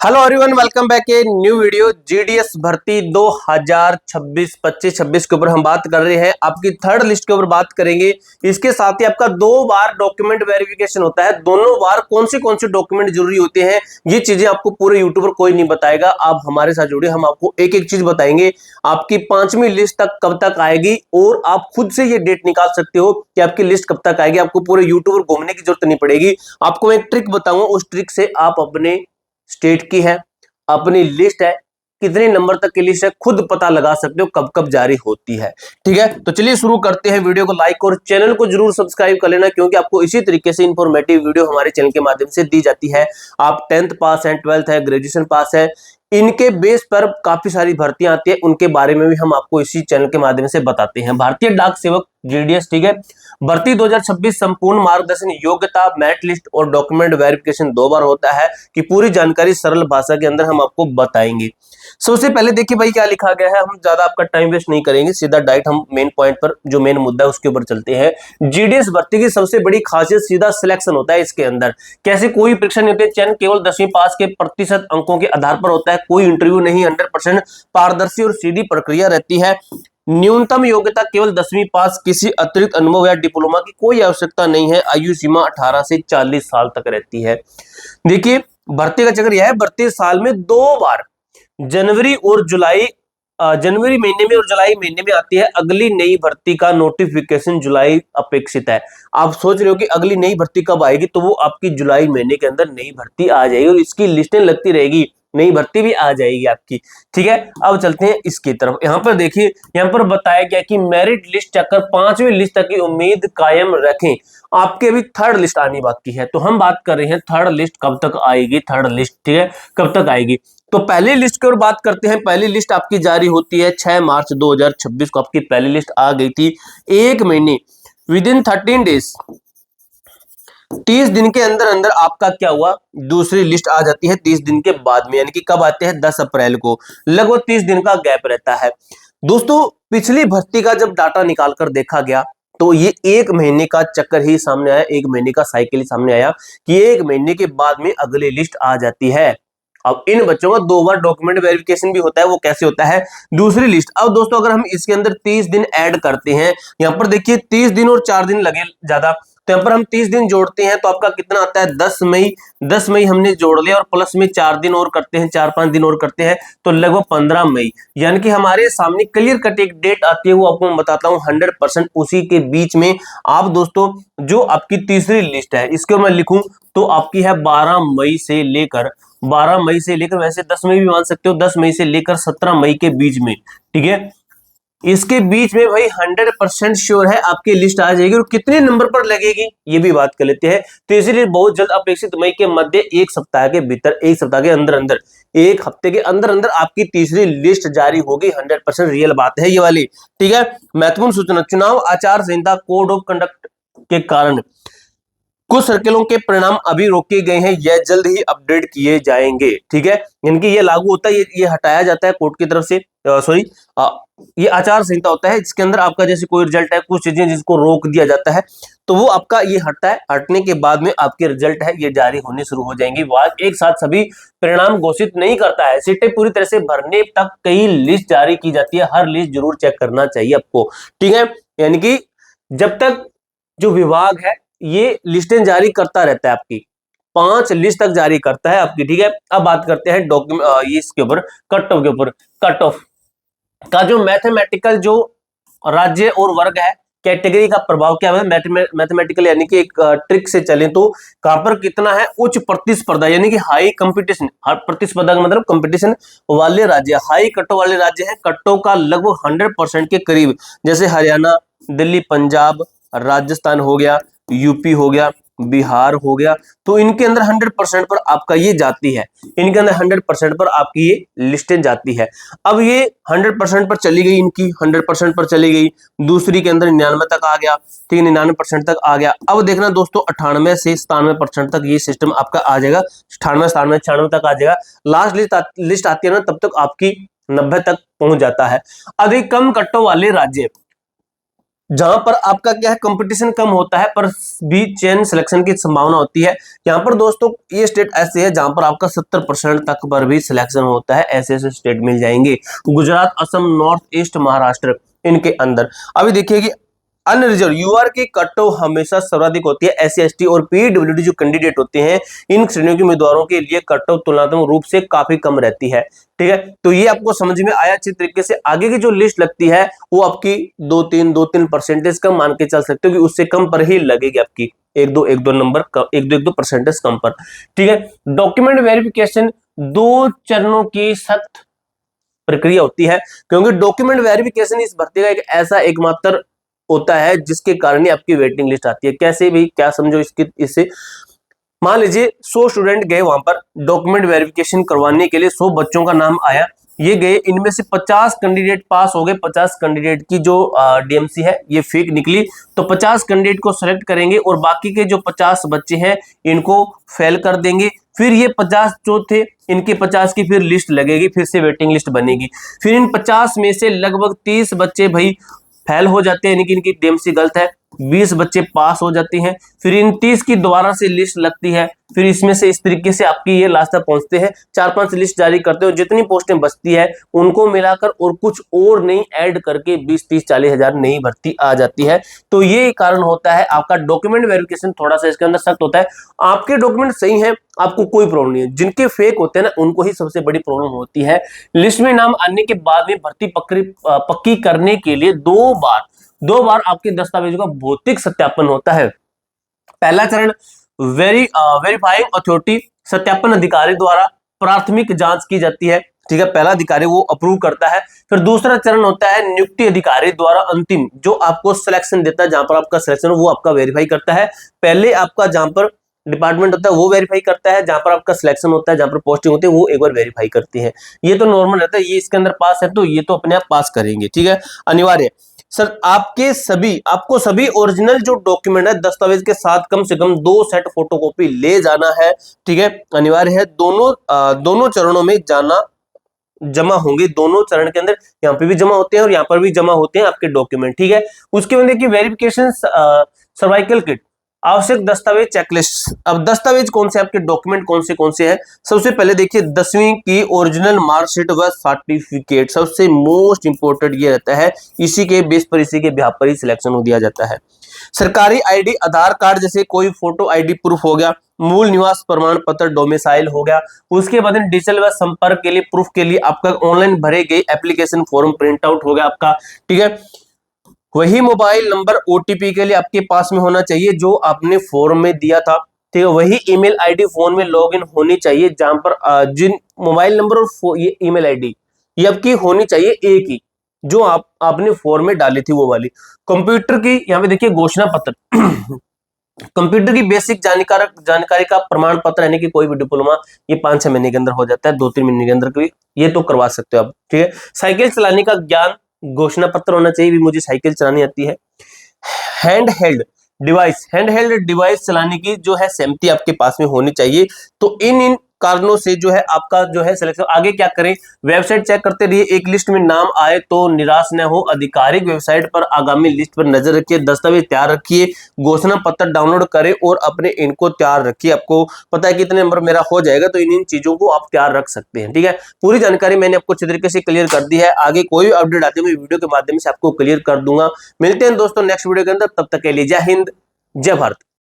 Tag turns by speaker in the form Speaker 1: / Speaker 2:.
Speaker 1: Hello everyone, welcome back a new video. GDS भर्ती 2026 25-26 के ऊपर हम बात कर रहे हैं। आपकी थर्ड लिस्ट के ऊपर बात करेंगे। इसके साथ ही आपका 2 बार डॉक्यूमेंट वेरिफिकेशन होता है। दोनों बार कौन से डॉक्यूमेंट जरूरी होते हैं, ये चीजें आपको पूरे यूट्यूबर कोई नहीं बताएगा। आप हमारे साथ जुड़िए, हम आपको एक एक चीज बताएंगे। आपकी 5वीं लिस्ट तक कब तक आएगी और आप खुद से ये डेट निकाल सकते हो कि आपकी लिस्ट कब तक आएगी। आपको पूरे यूट्यूबर घूमने की जरूरत नहीं पड़ेगी। आपको मैं एक ट्रिक बताऊंगा, उस ट्रिक से आप अपने स्टेट की है, अपनी लिस्ट है, कितने नंबर तक की लिस्ट है, खुद पता लगा सकते हो कब कब जारी होती है। ठीक है, तो चलिए शुरू करते हैं। वीडियो को लाइक और चैनल को जरूर सब्सक्राइब कर लेना, क्योंकि आपको इसी तरीके से इंफॉर्मेटिव वीडियो हमारे चैनल के माध्यम से दी जाती है। आप 10th पास है, 12th है, ग्रेजुएशन पास है, इनके बेस पर काफी सारी भर्तियां आती है, उनके बारे में भी हम आपको इसी चैनल के माध्यम से बताते हैं। भारतीय डाक सेवक जीडीएस, ठीक है, भर्ती 2026 संपूर्ण मार्गदर्शन, योग्यता, मेरिट लिस्ट और डॉक्यूमेंट वेरिफिकेशन 2 बार होता है। कि पूरी जानकारी सरल भाषा के अंदर हम आपको बताएंगे। सबसे पहले देखिए भाई क्या लिखा गया है। हम ज्यादा आपका टाइम वेस्ट नहीं करेंगे, सीधा डायरेक्ट हम मेन पॉइंट पर, जो मेन मुद्दा है उसके ऊपर चलते हैं। जीडीएस भर्ती की सबसे बड़ी खासियत सीधा सिलेक्शन होता है। इसके अंदर कैसे कोई परीक्षा नहीं होती, चयन केवल 10वीं पास के प्रतिशत अंकों के आधार पर होता है। कोई इंटरव्यू नहीं, 100% पारदर्शी और सीधी प्रक्रिया रहती है। न्यूनतम योग्यता केवल 10वीं पास, किसी अतिरिक्त अनुभव या डिप्लोमा की कोई आवश्यकता नहीं है। आयु सीमा 18 से 40 साल तक रहती है। देखिए भर्ती का चक्र यह है, भर्ती साल में 2 बार जनवरी और जुलाई, जनवरी महीने में और जुलाई महीने में आती है। अगली नई भर्ती का नोटिफिकेशन जुलाई अपेक्षित है। आप सोच रहे हो कि अगली नई भर्ती कब आएगी, तो वो आपकी जुलाई महीने के अंदर नई भर्ती आ जाएगी और इसकी लिस्टें लगती रहेगी, नई भर्ती भी आ जाएगी आपकी। ठीक है, अब चलते हैं इसकी तरफ। यहाँ पर देखिए, यहाँ पर बताया गया कि मेरिट लिस्ट चक्कर 5वीं लिस्ट तक की उम्मीद कायम रखें। आपके अभी थर्ड लिस्ट आनी बाकी है, तो हम बात कर रहे हैं थर्ड लिस्ट कब तक आएगी। थर्ड लिस्ट, ठीक है, कब तक आएगी। तो पहली लिस्ट की ओर बात करते हैं। पहली लिस्ट आपकी जारी होती है 6 मार्च 2026 को। आपकी पहली लिस्ट आ गई थी। एक महीने, विद इन 13 डेज, 30 दिन के अंदर अंदर आपका क्या हुआ, दूसरी लिस्ट आ जाती है 30 दिन के बाद में, यानी कि कब आते हैं, 10 अप्रैल को। लगभग 30 दिन का गैप रहता है। दोस्तों पिछली भर्ती का जब डाटा निकाल कर देखा गया, तो ये एक महीने का चक्कर ही सामने आया, एक महीने का साइकिल ही सामने आया कि एक महीने के बाद में अगली लिस्ट आ जाती है। अब इन बच्चों का 2 बार डॉक्यूमेंट वेरिफिकेशन भी होता है। वो कैसे होता है, दूसरी लिस्ट। अब दोस्तों अगर हम इसके अंदर 30 दिन ऐड करते हैं, यहाँ पर देखिए 30 दिन और 4 दिन लगे ज्यादा, तो यहाँ पर हम 30 दिन जोड़ते हैं तो आपका कितना आता है, 10 मई। 10 मई हमने जोड़ लिया और प्लस में 4 दिन और करते हैं, 4-5 दिन और करते हैं, तो लगभग 15 मई। यानी कि हमारे सामने क्लियर कट एक डेट आती है, वो आपको मैं बताता हूँ 100% उसी के बीच में। आप दोस्तों जो आपकी तीसरी लिस्ट है, इसको मैं लिखूं तो आपकी है 12 मई से लेकर, वैसे 10 मई भी मान सकते हो, 10 मई से लेकर 17 मई के बीच में। ठीक है, इसके बीच में भाई 100% श्योर है आपकी लिस्ट आ जाएगी। और कितने नंबर पर लगेगी ये भी बात कर लेते हैं। तो इसीलिए बहुत जल्द अपेक्षित, मई के मध्य, एक सप्ताह के भीतर, एक सप्ताह के अंदर अंदर, एक हफ्ते के अंदर अंदर आपकी तीसरी लिस्ट जारी होगी। 100% रियल बात है ये वाली। ठीक है, महत्वपूर्ण सूचना, चुनाव आचार संहिता कोड ऑफ कंडक्ट के कारण कुछ सर्किलों के परिणाम अभी रोके गए हैं, यह जल्द ही अपडेट किए जाएंगे। ठीक है, यानी कि ये लागू होता है, ये हटाया जाता है कोर्ट की तरफ से, सॉरी, ये आचार संहिता होता है जिसके अंदर आपका जैसे कोई रिजल्ट है, कुछ चीजें जिसको रोक दिया जाता है, तो वो आपका ये हटता है। हटने के बाद में आपके रिजल्ट है ये जारी होने शुरू हो जाएंगी। वाद एक साथ सभी परिणाम घोषित नहीं करता है, सीटें पूरी तरह से भरने तक कई लिस्ट जारी की जाती है। हर लिस्ट जरूर चेक करना चाहिए आपको। ठीक है, यानी कि जब तक जो विभाग है ये लिस्टें जारी करता रहता है, आपकी 5 लिस्ट तक जारी करता है आपकी। ठीक है, अब बात करते हैं डॉक्यूमेंट, इसके ऊपर कट ऑफ के ऊपर। कट ऑफ का जो मैथमेटिकल जो राज्य और वर्ग है, कैटेगरी का प्रभाव क्या है मैथमेटिकल, यानी कि एक ट्रिक से चले तो कहां पर कितना है, उच्च प्रतिस्पर्धा, यानी कि हाई कंपटीशन। प्रतिस्पर्धा का मतलब कंपटीशन वाले राज्य, हाई कटो वाले राज्य हैं, कट्टों का लगभग 100% के करीब, जैसे हरियाणा, दिल्ली, पंजाब, राजस्थान हो गया, यूपी हो गया, बिहार हो गया, तो इनके अंदर 100% पर आपका ये जाती है। इनके अंदर 100% पर आपकी ये लिस्टें जाती है। अब ये 100% पर चली गई, इनकी 100% पर चली गई, दूसरी के अंदर 99 तक आ गया। ठीक, 99% तक आ गया। अब देखना दोस्तों 98 से 97% तक ये सिस्टम आपका आ जाएगा। 98, 97, 96 तक आ जाएगा। लास्ट लिस्ट आती है ना, तब तक आपकी 90 तक पहुंच जाता है। अधिक कम कट्टों वाले राज्य, जहां पर आपका क्या है, कंपटीशन कम होता है पर भी चयन सिलेक्शन की संभावना होती है। यहाँ पर दोस्तों ये स्टेट ऐसे है जहां पर आपका 70% तक पर भी सिलेक्शन होता है, ऐसे ऐसे स्टेट मिल जाएंगे, गुजरात, असम, नॉर्थ ईस्ट, महाराष्ट्र, इनके अंदर। अभी देखिए कि अनरिजर्व यूआर की कट ऑफ हमेशा सर्वाधिक होती है। एससी एसटी और पीडब्ल्यूडी जो कैंडिडेट होते हैं, इन श्रेणियों के उम्मीदवारों के लिए कट ऑफ तुलनात्मक रूप से काफी कम रहती है। ठीक है, तो ये आपको समझ में आया अच्छी तरीके से। आगे की जो लिस्ट लगती है वो आपकी 2-3 परसेंटेज कम मान के चल सकते हो कि उससे कम पर ही लगेगी आपकी, एक दो नंबर, एक दो परसेंटेज कम पर। ठीक है, डॉक्यूमेंट वेरिफिकेशन 2 चरणों की सख्त प्रक्रिया होती है, क्योंकि डॉक्यूमेंट वेरिफिकेशन इस भर्ती का एक ऐसा एकमात्र होता है जिसके कारण ही आपकी वेटिंग लिस्ट आती है। कैसे भी, क्या समझो इसकी, इससे मान लीजिए 100 स्टूडेंट गए वहां पर डॉक्यूमेंट वेरिफिकेशन करवाने के लिए, 100 बच्चों का नाम आया, ये गए, इनमें से 50 कैंडिडेट पास हो गए, 50 कैंडिडेट की जो डीएमसी है ये फेक निकली, तो 50 कैंडिडेट को सेलेक्ट करेंगे और बाकी के जो 50 बच्चे हैं इनको फेल कर देंगे। फिर ये 50 जो थे, इनके 50 की फिर लिस्ट लगेगी, फिर से वेटिंग लिस्ट बनेगी। फिर इन 50 में से लगभग 30 बच्चे भाई फेल हो जाते हैं, यानी कि इनकी डीएमसी गलत है, 20 बच्चे पास हो जाते हैं। फिर इन 30 की दोबारा से लिस्ट लगती है, फिर इसमें से इस तरीके से आपकी ये लास्ट तक पहुंचते हैं, 4-5 लिस्ट जारी करते हो, जितनी पोस्टें बचती है उनको मिलाकर और कुछ और नई ऐड करके 20-30-40 हजार नई भर्ती आ जाती है। तो ये कारण होता है आपका डॉक्यूमेंट वेरिफिकेशन थोड़ा सा इसके अंदर सख्त होता है। आपके डॉक्यूमेंट सही है, आपको कोई प्रॉब्लम नहीं है, जिनके फेक होते हैं ना उनको ही सबसे बड़ी प्रॉब्लम होती है। लिस्ट में नाम आने के बाद में भर्ती पक्की करने के लिए दो बार आपके दस्तावेजों का भौतिक सत्यापन होता है। पहला चरण वेरीफाइंग अथॉरिटी, सत्यापन अधिकारी द्वारा प्राथमिक जांच की जाती है। ठीक है, पहला अधिकारी वो अप्रूव करता है। फिर दूसरा चरण होता है नियुक्ति अधिकारी द्वारा अंतिम, जो आपको सिलेक्शन देता है, जहां पर आपका सिलेक्शन वो आपका वेरीफाई करता है। पहले आपका जहां पर डिपार्टमेंट होता है वो वेरीफाई करता है, जहां पर आपका सिलेक्शन होता है, जहां पर पोस्टिंग होती है वो एक बार वेरीफाई करती है। ये तो नॉर्मल रहता है, ये इसके अंदर पास है तो ये तो अपने आप पास करेंगे। ठीक है, अनिवार्य सर आपको सभी ओरिजिनल जो डॉक्यूमेंट है दस्तावेज के साथ कम से कम 2 सेट फोटोकॉपी ले जाना है। ठीक है, अनिवार्य है, दोनों चरणों में जाना जमा होंगे, दोनों चरण के अंदर यहाँ पे भी जमा होते हैं और यहाँ पर भी जमा होते हैं आपके डॉक्यूमेंट। ठीक है, उसके बाद देखिए वेरिफिकेशन सर्वाइकल किट, आवश्यक दस्तावेज चेकलिस्ट। अब दस्तावेज कौन से आपके डॉक्यूमेंट कौन से हैं, सबसे पहले देखिए 10वीं की ओरिजिनल मार्कशीट व सर्टिफिकेट, सबसे मोस्ट इंपोर्टेंट ये रहता है, इसी के बेस पर इसी के बिहाफ पर ही सिलेक्शन हो दिया जाता है। सरकारी आईडी, आधार कार्ड जैसे कोई फोटो आईडी प्रूफ हो गया, मूल निवास प्रमाण पत्र डोमिसाइल हो गया। उसके बाद डिजिटल व संपर्क के लिए प्रूफ के लिए आपका ऑनलाइन भरे गए एप्लीकेशन फॉर्म प्रिंट आउट हो गया आपका। ठीक है, वही मोबाइल नंबर ओटीपी के लिए आपके पास में होना चाहिए जो आपने फॉर्म में दिया था। ठीक है, वही ईमेल आईडी फोन में लॉगिन होनी चाहिए, जहां पर जिन मोबाइल नंबर और ये ईमेल आईडी ये आपकी होनी चाहिए एक ही, जो आपने फॉर्म में डाली थी वो वाली। कंप्यूटर की यहाँ पे देखिए घोषणा पत्र कंप्यूटर की बेसिक जानकारी का प्रमाण पत्र, यानी कि कोई भी डिप्लोमा, ये 5-6 महीने के अंदर हो जाता है, 2-3 महीने के अंदर भी ये तो करवा सकते हो आप। ठीक है, साइकिल चलाने का ज्ञान, घोषणा पत्र होना चाहिए, भी मुझे साइकिल चलानी आती है। हैंड हेल्ड डिवाइस चलाने की जो है सहमति आपके पास में होनी चाहिए। तो इन कारणों से जो है आपका जो है सिलेक्शन। आगे क्या करें, वेबसाइट चेक करते रहिए, एक लिस्ट में नाम आए तो निराश न हो, आधिकारिक वेबसाइट पर आगामी लिस्ट पर नजर रखिए, दस्तावेज तैयार रखिए, घोषणा पत्र डाउनलोड करें और अपने इनको तैयार रखिए। आपको पता है कितने नंबर मेरा हो जाएगा, तो इन चीजों को आप तैयार रख सकते हैं। ठीक है, पूरी जानकारी मैंने आपको अच्छे तरीके से क्लियर कर दी है, आगे कोई भी अपडेट आती है मैं वीडियो के माध्यम से आपको क्लियर कर दूंगा। मिलते हैं दोस्तों नेक्स्ट वीडियो के अंदर, तब तक के लिए जय हिंद, जय भारत।